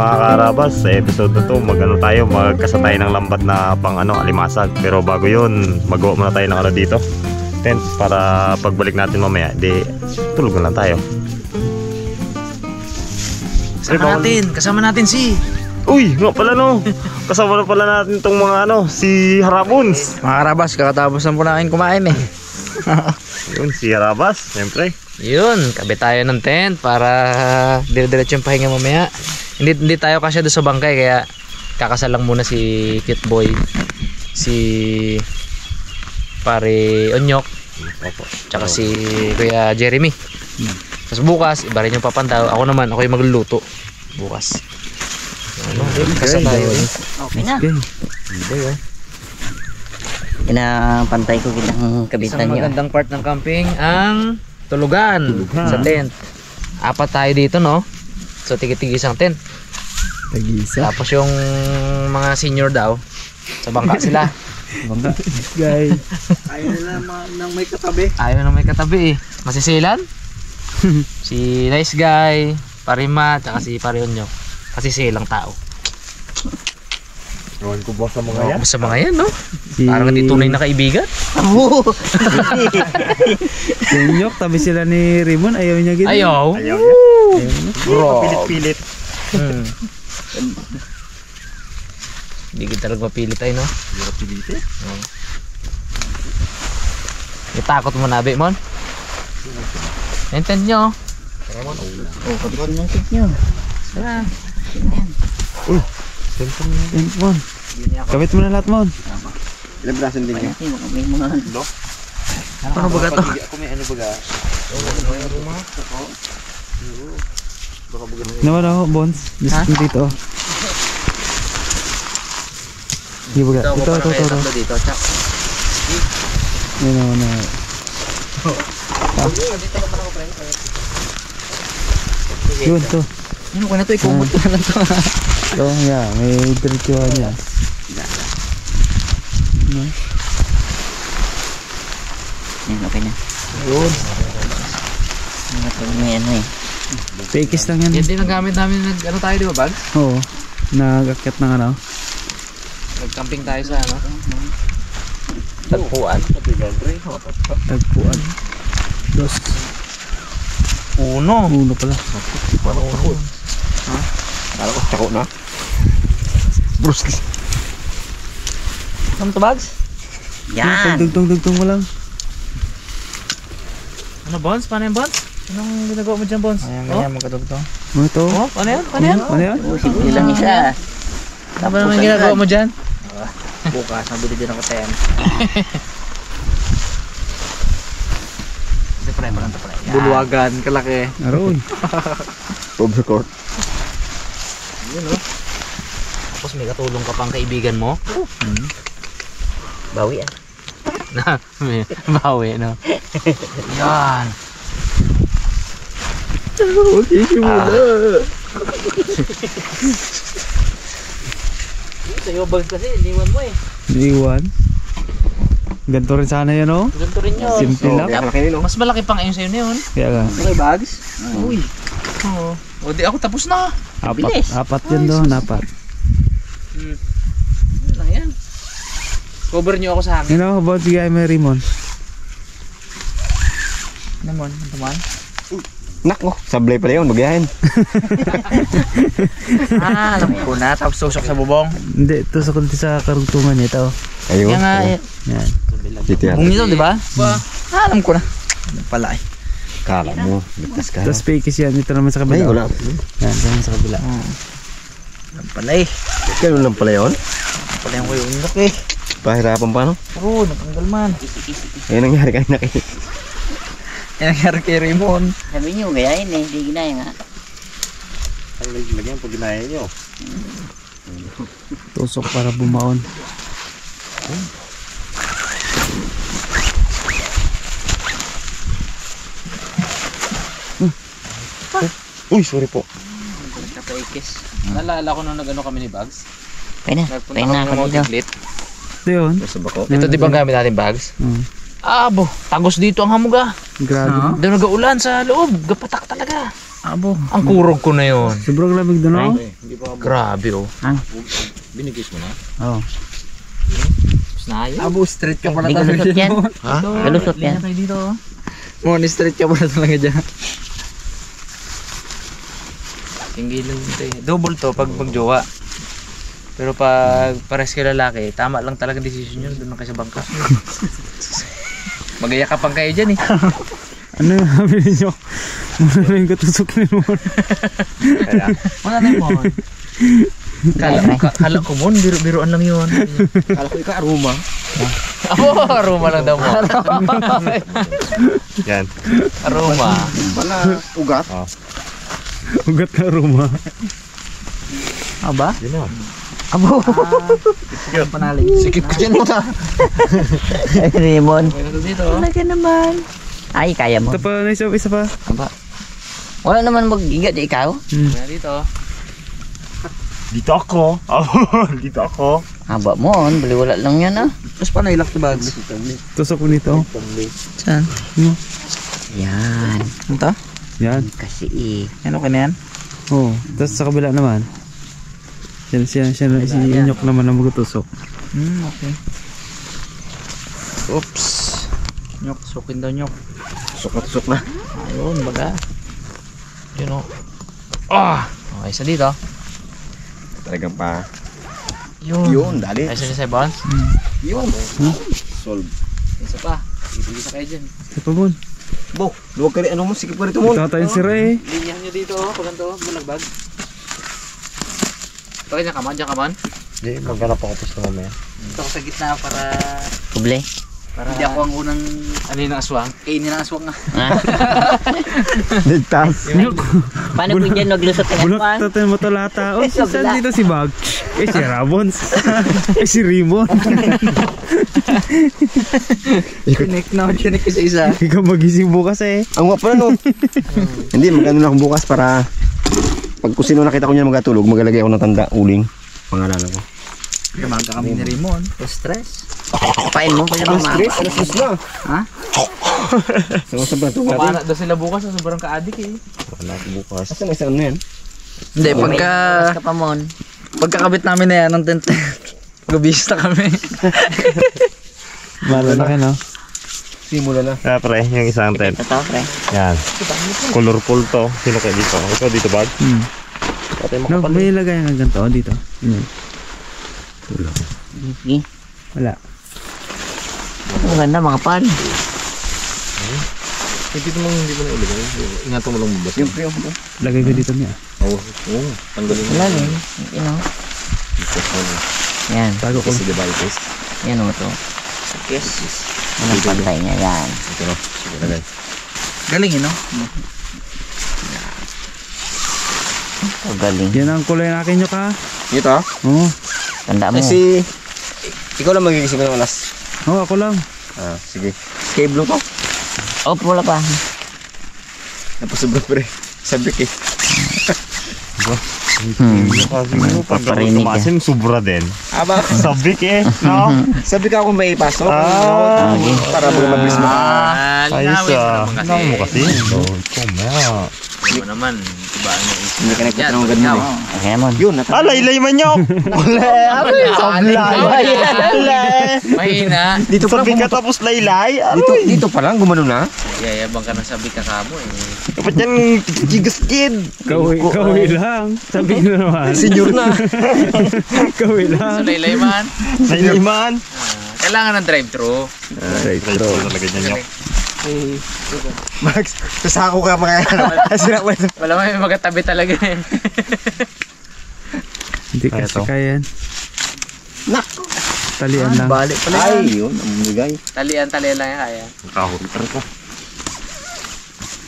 mga karabas, sa episode na to magkasatay ng lambat na pang alimasag. Pero bago yun, magawa muna tayo ng dito, tent, para pagbalik natin mamaya, di tulog na lang tayo. Kasama natin si... Uy, nga pala no. Kasama na pala natin tong mga si Harabons. Mga karabas, kakatapos na po namin kumain eh. Yun, si Harabas, siyempre. Yun, kabit tayo ng tent para dire-diretso yung pahinga mamaya. Hindi tayo kasya doon sa bangkay, kaya kakasal lang muna si Cute Boy, si Pare Onyok, tsaka si Kuya Jeremy. Tapos bukas, iba rin yung papantaw. Ako yung magluluto bukas. Kasal tayo. Okay na. Pinapantay ko kitang kabitan Isang nyo. magandang part ng camping ang tulugan sa tent. Apat tayo dito, no? So tigi-tigi isang tent. Tag-isa. Tapos yung mga senior daw sa bangka sila. Bangka. Guys. Ayaw nila nang may katabi. Ayaw na may katabi eh. Masisilan? Si Nice Guy, Parima, tsaka si Parionyo. Kasi silang tao. Ewan ko ba sa mga yan? Sa mga yan, no? Parang hindi tunay na kaibigan. Si Nyok, tabi sila ni Raymond, ayaw niya gano'n. Ayaw. Ayaw niya. Bro. Pilit-pilit. Hindi kita talaga mapilit tayo, no? Hirap pilitin. Natakot mo na, Abe, Mon? Enten nyo. Oh, kabit ng tent nyo. Tara. Tent Mon. Kabit mo na lahat, Mon. Ilang brasan din Kaya natin, baka may mga... Ano ba to? Ako may baga. Naman ako, Bones. Dito. Hindi ba? Ito. Dito, chak. Yan naman na. Yun, to. Ano ko na to? Ikumot ko na lang to. Ito, yeah. May diretsuhan niya. Yan, okay na. Yun. May ano eh. Pekis lang yan. Yan din ang gamit namin. Ano tayo, di ba, Bags? Oo. Nag-akyat ng ano. Nag-camping tayo sa ano? Tagpuan. Tagpuan. Dos. Uno pala. Ha? Kala ko, tsako na. Bruce. Ano to, Bags? Yan! Dugtong mo lang. Ano, Bones? Paano yung Bones? Anong ginagawa mo dyan, Bones? Ayan, magkadugtong. Ano to? Oh, paano yan? Paano yan? Ano yan? Simple lang isa. Ano naman ginagawa mo dyan? Bukas, nabili din ako 10. Pre, parang to, pre. Bulwagan, kalaki. Aroy. Overcourt. Yun, oh. Tapos may katulong ka pang kaibigan mo. Bawi ah. Na, may bawi, no? Yan. Okay, simula. Sa'yo, Bags, kasi iniwan mo eh. Iwan. Ganito rin sana yan, oh. Ganito rin yun. Simple lang. Mas malaki pang ayun sa'yo na yun. Kaya nga. Okay, Bags? Uy. Oo. O di ako tapos na. Bilis. Apat yun doon, apat. Ano lang yan. Cover nyo ako sa hangin. You know about si Guy Raymond? Naman, naman. Nako, sablay pala yun, magayahin. Alam ko na. Tapos tusok sa bubong. Hindi, ito sa karugtungan niya ito. Ayun. Yan nga eh. Yan. Dito yan. Bung nito, di ba? Alam ko na. Ano pala eh. Kala mo, ligtas ka. Tapos pekis yan, ito naman sa kabila. Ay, wala. Yan, ito naman sa kabila. Alam pala eh. Ganun lang pala yun. Pala yung kuyo unok eh. Pahirapan pa, no? Oo, natanggal man. Ayun nangyari kanina kayo. Yan nangyari kay Raymond. Sabi nyo, gayahin eh. Hindi ginaya nga. Ang lagyan pag ginaya nyo. Tusok para bumaon. Uy, sorry po. Nakaikis. Naalala ko nung nag-ano kami ni Bags. Kaya na. Nagpunta Kaya kami na ng ako dito. multi-plate. Ito yun. Sa bako. Ito di ba ang gamit natin, Bags? Oh, Tagos dito ang hamog ah. grabe. Doon nag-uulan sa loob. Gapatak talaga. Abo. Ang kurog ko na yun. Sobrang lamig doon oh. Grabe oh. Binigis mo na? Oh. Tapos na yun. Abo, straight ka pala Hindi talaga galusot yan. dyan. Ha? Galusot yan. Tayo dito oh. Mo, straight ka pala talaga dyan. Tinggilan dito eh. Double to pag magjowa. Pero pag pares kay lalaki, tama lang talaga decision yun. Doon lang kayo sa bangka. Magayakapan kayo dyan eh. Ano yung sabi ninyo? Muna na yung katusok ni Mon. Wala na yung mohon. Kala ko mon, biruan lang yun. Kala ko ikaw aroma. Aroma lang daw mo. Yan. Aroma. Pala ugat. Oh. Ugat na aroma. Aba? Yun na. Abo. Panalig. Sikip ko dyan mo ka. Ay, Raymond. Dito. Talaga naman. Ay, kaya mo. Ito pa, isa pa. Aba. Wala naman mag-igat ikaw. Dito. Dito ako. Dito ako. Haba mo, baliwala lang yan ah. Tapos pa nailak na bags. Tusok ko nito. Saan? Yan. Ito? Yan. Kasi eh. Ano ka na yan? Oo. Tapos sa kabila naman. Siya inyok naman na magtusok. Okay. Oops. Nyok, sukin daw nyok. Sukat-suk na. Ayun, baga. Yun o. Ah! Okay, isa dito. Talagang pa. Yun. Dali. Ay, isa sa ibon. Yun. Solve. Isa pa. Ibigay sa kayo dyan. Ito pa bon. Bo, luwag ka rin. Ano mo? Sikip ka rito mo. Ito tayong sira eh. Linyahan nyo dito o. Pag ganito, malagbag. Ito kanya kaman, dyan kaman. Hindi, maghanap ako gusto mamaya. Ito ako sa gitna para... Kuble. Hindi ako ang unang... Ano yung aswang? Kainin ang aswang nga. Ligtas. Paano po dyan naglusot ka Bulak naman? tayo mo to lata. Oh, Sa saan bula. dito si Bag? Si Rabons. Si Rimon. Connect na ako dyan isa-isa. Ikaw magising bukas eh. Ang nga pala no. Hindi, mag-ano na akong bukas para pag kung sino nakita ko niya magatulog, magalagay ako ng tanda, uling. Pangalanan ko. Kamaga kami ni Raymond. Stress. Pain mo kaya mama. Alas na. Ha? Sa ba ito? Pamana daw sila bukas. Sobrang ka-addict eh. Wala ako bukas. Asan na isang ano yan? Hindi, Bukas ka pa mon. pagkakabit namin na yan ng tent, gubista kami. Mala na kayo no? Simula na. Kaya pre, yung isang tent. Ito, pre. Yan. Colorful to. Sino kayo dito? Ikaw dito, Bag? Patay mo No, kapal. may ilagay ng ganito dito. Yan. Sige. Wala. Ang ganda mga pan. Hindi mo na ilagay. Ingatan mo lang mabas. Yung pre, Lagay ko dito niya. Oo. Tanggalin mo. Wala rin. You know. Yan. Bago ko. Kasi diba i-test? Yan o ito. Yes. Yan ang pantay niya. Yan. Ito no. Sige, lagay. Galing eh, no? Ang galing. Yan ang kulay na akin nyo ka. Ito? Oo. Tanda mo. Kasi ikaw lang magigising ko ng alas. Oo, ako lang. Ah, sige. Sky blue to. Oh, wala pa. Napasubra pre. Sabik eh. Kasi mo, pag paparinig tumasin, sobra din. Aba, Sabik eh. No? sabi ka kung may pasok. Ah, Para mabilis mo. ayos ah. Ano mo kasi? Ikaw maya. Ano naman, iba ang Hindi ka nagtatang ng ganun eh. Okay naman. Yun, Ah, laylay man nyo! Mahina. Dito pa Sabi ka tapos laylay? Ano dito pa lang gumano na. Yayabang ka ng sabi kakamo eh. Dapat yan tigas kid. Kawi lang. Sabi nyo naman. Senior na. Kawi So, lang. laylay man. Laylay man. Kailangan ng drive-thru. Right, bro. Talaga dyan nyo. Max, sasako ka mga sila ko ito. Wala may magatabi talaga eh. Hindi Kaya kasi to. kaya yan. Nako. Talian lang. Balik pala yan. Ay, yun, ang bigay. Talian lang yan kaya. Kahon ka rin ko.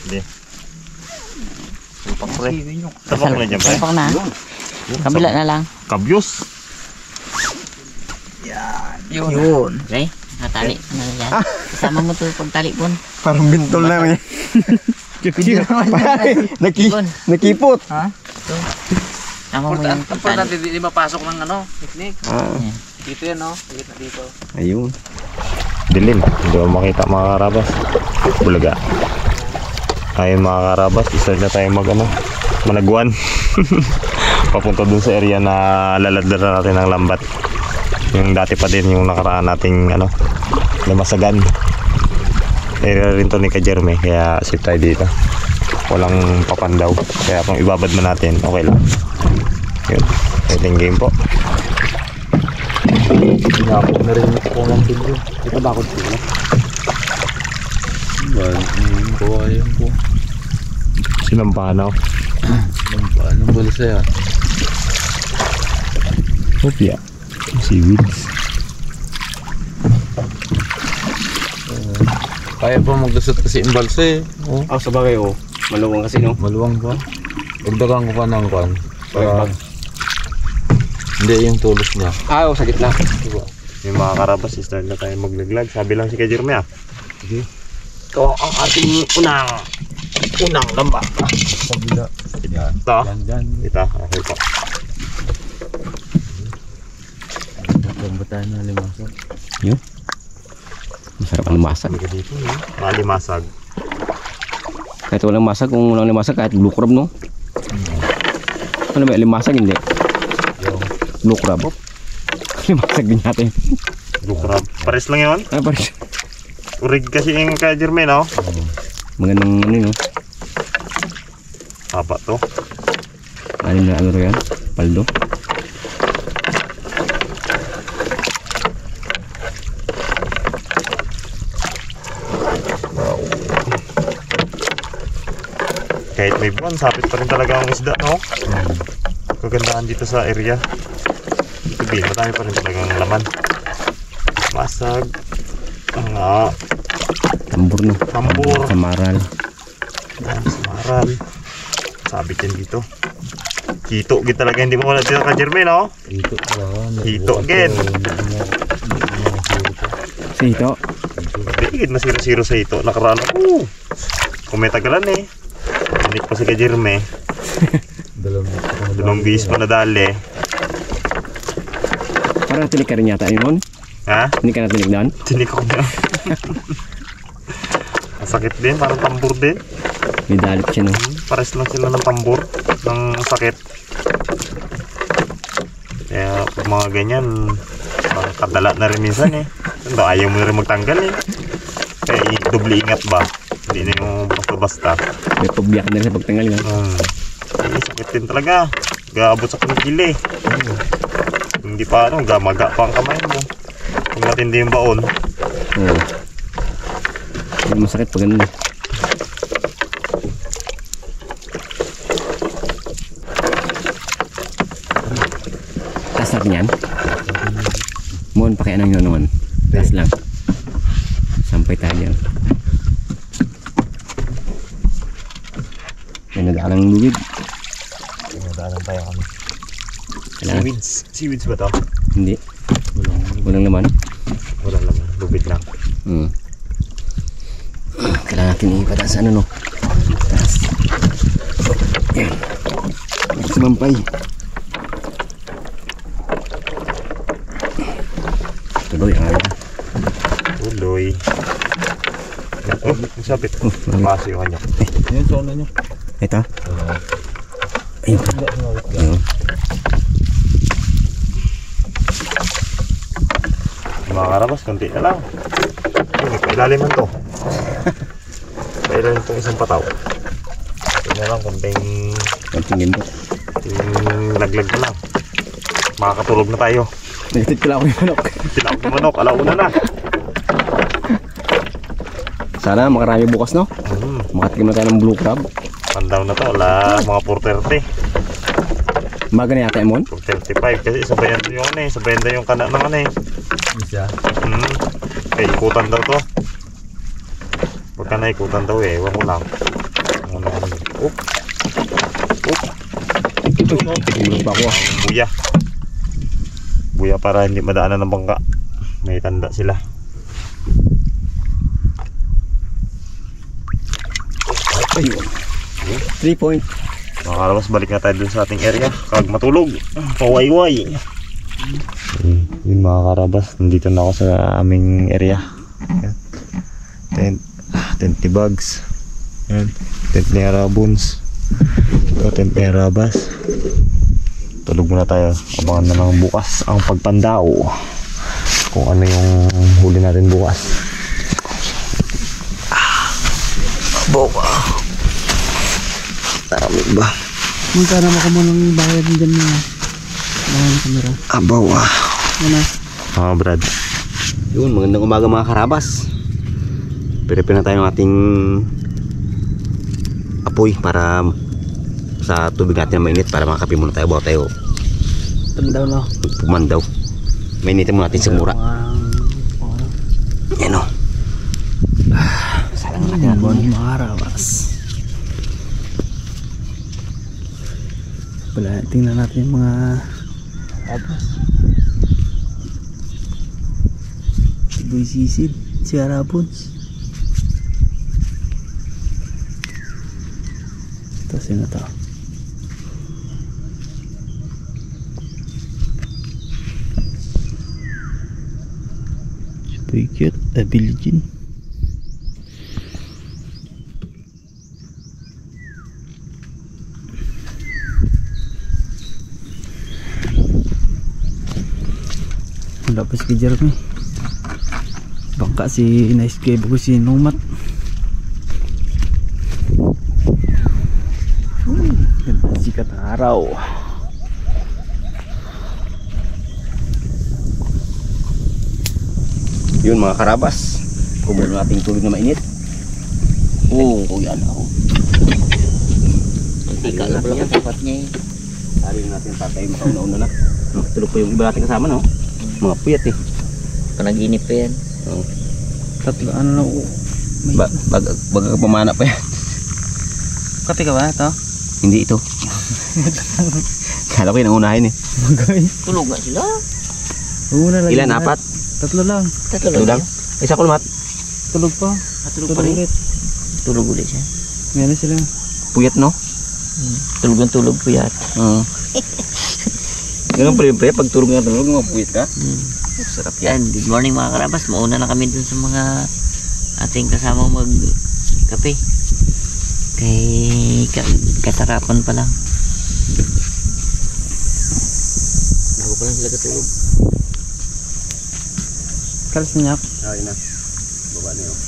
Hindi. Supak pre. Tapak na dyan pre. Tapos na. Kabila na lang. Kabyos. Yun. Okay. Natali. Ano yan? Kasama mo to pagtali pun. Parang bintol lang eh. Nakipot. Ha? Tama mo yung Tapos pagtali. natin di mapasok ng ano, picnic. Ah, Dito yan no, dito dito. ayun. Dilim. Hindi mo makita mga karabas. Bulaga. Ayun mga karabas, start na tayo managwan. Papunta dun sa area na laladar na natin ng lambat. Yung dati pa din yung nakaraan nating Limasagan. Area rin to ni Kajerme, kaya safe tayo dito. Walang papandaw, kaya kung ibabad man natin, okay lang. Yun, fighting game po. Pinapok na rin ako ng video. Ito bakod sila. Kawayan po. Sinampanaw. Anong bulsa yan? Hopya. Seaweeds. Kaya pa magdasot kasi yung balsa eh. Oh. Sa bagay maluwang kasi no. Maluwang pa. Dagdagan ko pa ng kwan. Para hindi yung tulos niya. Sa gitna. Yung mga karabas, start na tayo maglaglag. Sabi lang si Kajerme Sige. Ito ang ating unang lambat. Kabila. Ito. Yan. Ito, okay po. Pagbataan na limasok. Yun. Masarap ang limasag. Hindi ka dito, malimasag. Kahit walang masag, kung walang limasag, kahit blue crab no. Ano ba, limasag hindi? Blue crab. Limasag din natin. Blue crab. Pares lang yun. Pares. Urig kasi yung Kajerme, no? Magandang no. Haba to. Na yan? Paldo. Kahit may buwan, sapit pa rin talaga ang isda, no? Kagandahan dito sa area. Sabihin, marami pa rin talagang laman. Masag. Tambor no. Tambor. Samaral. Samaral. Sabit yan dito. Hito gid talaga, hindi mo wala dito Kajerme, no? Hito gid. Sa hito. Bigid masiro-siro sa hito. Nakaraan ako. Kung may tagalan Tinik pa si Kajerme. Dalawang bis pa nadali. Parang tinik ka rin yata yun. Ha? Hindi ka na tinik doon? Tinik ko na. Masakit din, parang tambor din. May dalit siya no. Pares lang sila ng tambor. Ng sakit. Kaya pag mga ganyan, kadala na rin minsan ayaw mo na rin magtanggal Kaya doble ingat ba? Hindi na yung basta-basta. May pagbiyak na rin sa pagtanggal nga. Sakit din talaga. Gaabot sa kinikili. Hindi pa gamaga pa ang kamay mo. Kung matindi yung baon. Oo. Hindi masakit pag ganun. Taas natin yan. Mohon pakianang yun naman. Taas lang. Sampay tayo dyan. May nadaalang lubid. Nadaanan tayo kami. Kailangan. Seaweeds ba to? Hindi. Walang laman. Wala lang. Lubid lang. Kailangan natin ipataas sa no. Taas. Yan. Sumampay. Tuloy ang araw. Tuloy. Ang sabit. Napasa yung kanya. Yan, zona nyo. Ito. Ayun. Ayun. Mga karabas, konti na lang. Pailaliman to. Pailaliman itong isang pataw. Ito na lang, konting Ginto. laglag na lang. Makakatulog na tayo. Nagatit pala ako yung manok. Tinawag ng manok, alauna na. Sana makarami bukas no. Makatikim na tayo ng blue crab. Pandaw na to, wala mga 4:30. Maga na yata yung mon. 4:35 kasi sabayan yung sabayan na yung kana ng Isa. Ikutan daw to. Huwag ka na ikutan daw ewan ko lang. Oop. Tigulog pa ako. Buya. Buya para hindi madaanan ng bangka. May tanda sila. Ayun. 3 point. Mga karabas, balik na tayo dun sa ating area. Kag matulog. Pawayway. Yung mga karabas, nandito na ako sa aming area. Tent bags. Yan. Tent ni Arabons. Ito, tent ni Arabas. Tulog muna tayo. Abangan na lang bukas ang pagpandao. Kung ano yung huli natin bukas. Boka. Dami ba? Magkano mo ka mo nang bayad dyan na kamera? Abaw ah. Ano? Brad. Yun, magandang umaga mga karabas. Prepare na tayo ng ating apoy para sa tubig natin na mainit para makakape muna tayo bago tayo Pandaw na. pumandaw. Mainitin muna natin sa mura. Yan o. Salang natin natin. Bon makarabas. Wala, tingnan natin yung mga Boy Sisid, si Arabons. Ito, sino to? Super cute, Billie Jean. Wala pa si Jeremy. Bangka si Nice Guy bago si Numat. Ganda sikat ng araw. Yun mga karabas. Kumulo natin tubig na mainit. Oo, yan ako. Tika lang pala dapat niya eh. Sari natin tatay makauna-una na. Tulog pa yung iba natin kasama no. Mga puyat eh. Panaginip pa yan. Tatlo ano na Baga pamana pa yan. Kape ka ba ito? Hindi ito. Kala ko yun ang unahin eh. Tulog nga sila. Una lang. Ilan? Apat? Tatlo lang. Tatlo Tulog lang? lang. Isa kulmat. Tulog pa. Tulog pa rin. ulit. Tulog ulit siya. Meron sila. Puyat no? Tulog ang tulog po yan. Ganun pa rin pre. Pag tulog nga tulog, mga puyat ka. Sarap yan. Yan, good morning mga karabas. Mauna na kami dun sa mga ating kasama magkape. Kay kasarapan pa lang. Bago pa lang sila katulog. Kalas na nyak. Ayun na. Baba na yun.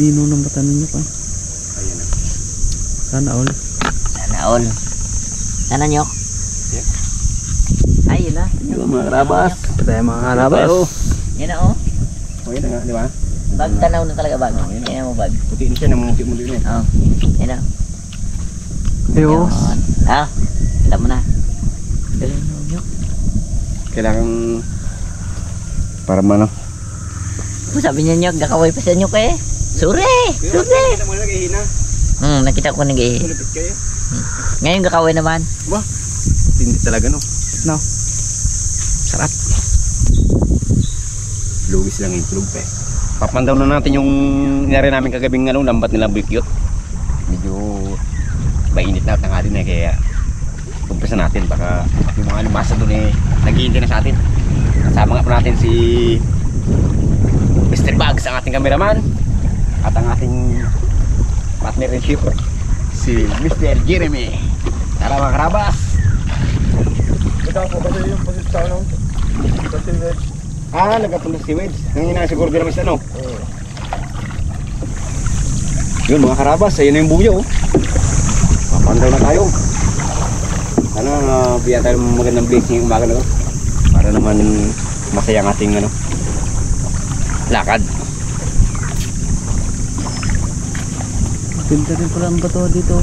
Lino ng mata ninyo pa. Ayun na. Sana all. Sana all. Sana nyok. Ay, yun na. Yun mga karabas. Patay mga karabas. Yan na oh. O yun na nga, di ba? Bag tanaw na talaga bag. Yan na mo bag. Putiin siya, namuti mo din eh. Oh. Yan na. Ayos. Yun. Alam mo na. Galing mo nyok. Kailangan para ano? Sabi niya nyok, gakaway pa sa nyok eh. Sure! Sure! Kita mo na hina. Nakita ko nag-i. Malapit kayo. Ngayon gakaway naman. Hindi talaga no. No. Sarap. Luwis lang yung tulog pa eh. Papandaw na natin yung inari namin kagabing lambat nila Bukyot. Medyo mainit na tanghali na kaya umpisa natin baka yung mga lumasa doon eh naghihintay na sa atin. Kasama nga po natin si Mr. Bugs ang ating cameraman at ang ating partner in ship si Mr. Jeremy. Tara mga karabas. Nagkapunta si Wedge. Nangin na siguro din naman sa ano. Yun mga karabas, ayun na yung buyo. Papandaw na tayo. Sana bigyan tayo ng magandang blessing yung umaga na to. Para naman masaya ang ating lakad. Pinta rin pala ang bato dito.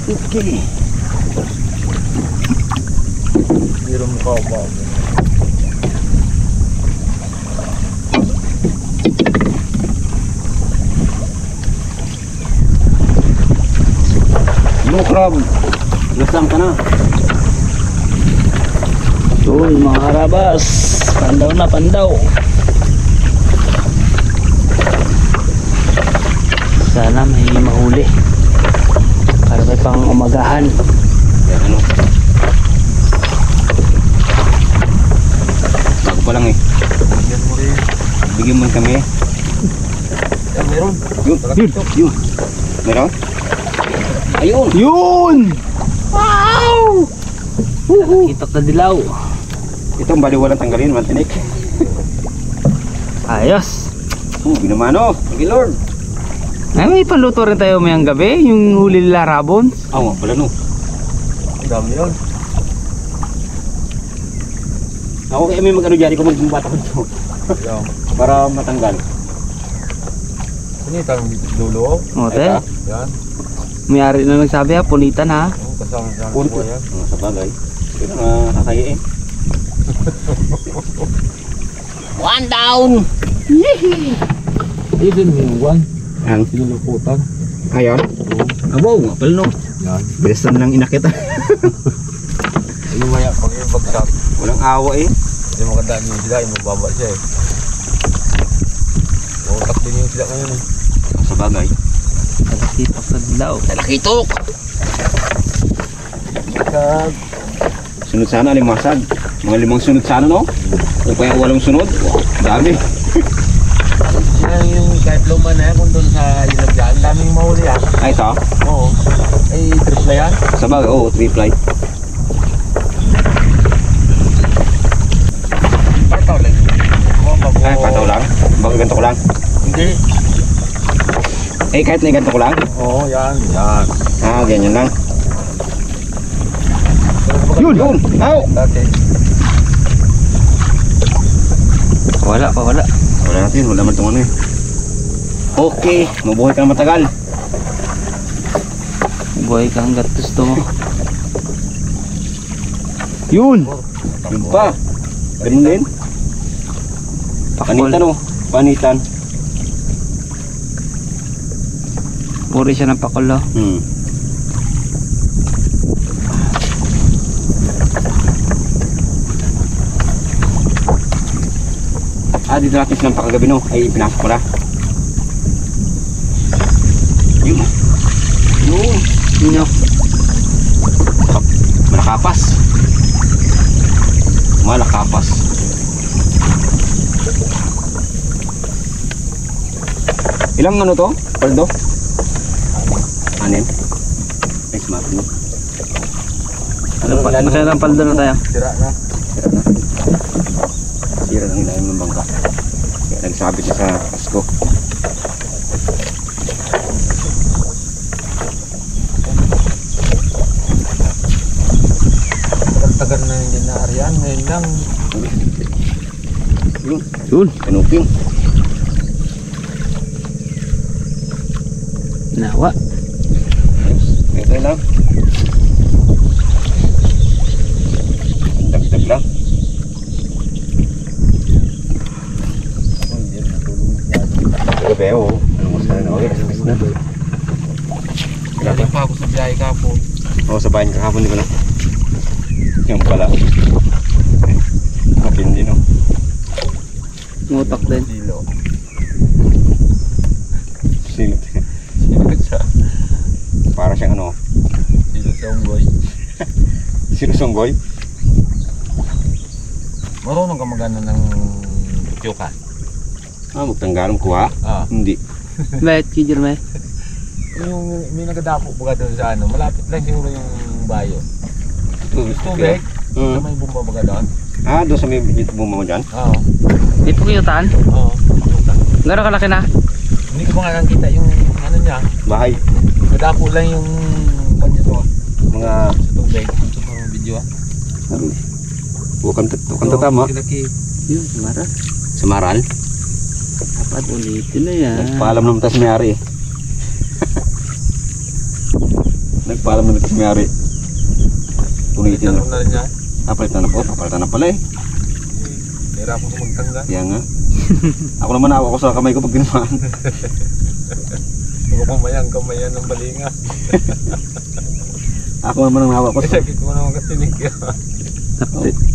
Okay. Meron mo ka ba? No crab. Lasang ka na. Uy mga karabas. Pandaw na pandaw. Sana may mahuli. Para may pang umagahan. Yan ano. Bago pa lang eh. Bigyan mo kami eh. Meron. Yun. Meron? Ayun! Yun! Wow! Itak na dilaw. Itong baliwalang tanggalin, mantinik. Ayos. Binamano. Thank you, Lord. Ay, may paluto rin tayo mayang gabi. Yung huli nila rabons. Oo, pala no. Ang dami yun. Ako kaya may mag-ano dyan, ikaw mag-bata ko dito. Para matanggal. Punitan dulo. Ote. Yan. May-ari na nagsabi ha, punitan ha. Kasama sa Punto. buhay yan. Sa bagay. Pero nakakaya eh. One down! Even minuwan. Ang? Sinuluputan. Ayan. Abaw, nga pala no. Yan. Bilis na lang inakit ah. Lumaya pag yung bagsak. Walang awa eh. Hindi makadaan yung sila. Yung mababa siya eh. Utak din yung sila ngayon eh. Sa bagay. Itak na dilaw. Talakitok! Sunod sana, limasag. Mga 5 sunod sana no? O kaya 8 sunod. Wow, dami. Yan yung kahit luma na yan kung doon sa ilog dyan. Daming mahuli yan. Ay, ito. Oo. Ay, triple yan. Sa bagay, oo, 3 ply. Pataw lang yun. Ay, pataw lang. Bago ganito ko lang. Hindi. Eh, kahit na ganito ko lang. Oo, yan. Yan. Ah, ganyan lang. Yun! Yun! Aw! Dati. Wala. Wala natin, wala man itong ano eh. Okay, mabuhay ka na matagal. Buhay ka hanggat gusto mo. Yun! Yun pa. Ganun din. Pakol. Panitan o. Panitan. Puri siya ng pakol oh. Ah, dito natin silang pakagabi no. Ay, pinasok ko na. Yun. Yun. Yun oh. Malakapas. Malakapas. Ilang ano to? Paldo? Anin? Ay, smart no. Nakailang paldo na tayo. Sira na. Sira na. Sira ng ilalim ng bangka. Kaya nagsabit na sa kasko. Tagal na hindi na ariyan. Ngayon lang. Yun. Yun. Kanuping. Nawa. Ito lang. Dagdag lang. Gabi oh. Ano mo sana na? Okay, kasabis na. Galing pa ako sa biyahe ka po. Oo, sa bayan kahapon di ba na? Yung pala. Matindi no. Ngutak din. Silo. Silot. Silo siya. Para siyang ano. Silo sa unggoy. Sinusunggoy. Marunong ka magana ng tiyuka. Ah, magtanggalong kuha? Ah. Hindi. Bakit, Kijir may? Yung may nagadapo baga doon sa ano. Malapit lang siguro yung bayo. Tubig. Mm. Na may bumba baga doon. Ah, doon sa may bumama mo dyan? Oo. Di po kiyutan? Oo. Gano'n kalaki na? Hindi ko pa nga nakita yung ano niya. Bahay. Nagadapo lang yung kanya to. Mga Sa tubig. Ito parang video ah. bukan tatama. Laki. Yun, mara. Sa Maral. Dapat ulitin na yan. Nagpaalam naman tayo sa may-ari eh. Nagpaalam naman tayo sa may-ari. Punitin na. Tanong na rin niya. Papalitan na po. Papalitan na pala eh. Nahirapan ko magtangga. Kaya nga. Ako naman awa ko sa kamay ko pag ginamaan. Huwag kamayan ng balinga. Ako naman ang awa ko sa... Sakit mo naman katinig.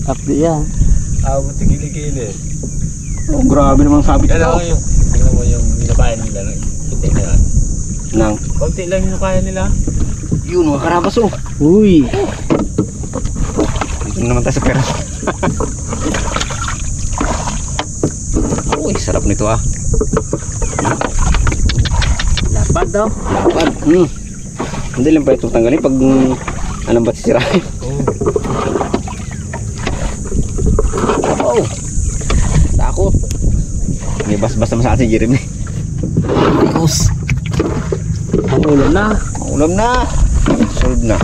Tapdi yan. Abot sa gili-gili. Oh, grabe namang sabit Yan ito. ako yung, tingnan mo yung nilakayan nila. Puti na yan. Nang, Kunti lang yung nilakayan nila. yun mga karabas oh. Uy. Dito na naman tayo sa pera. Uy, sarap nito ah. Dapat. daw. Lapad. Hindi lang pa ito tanggalin pag alambat sisirahin. Oh. Takot. May bas-bas naman sa atin si Jeremy. Tikos. Pangulam na. Ulam na. Solve na.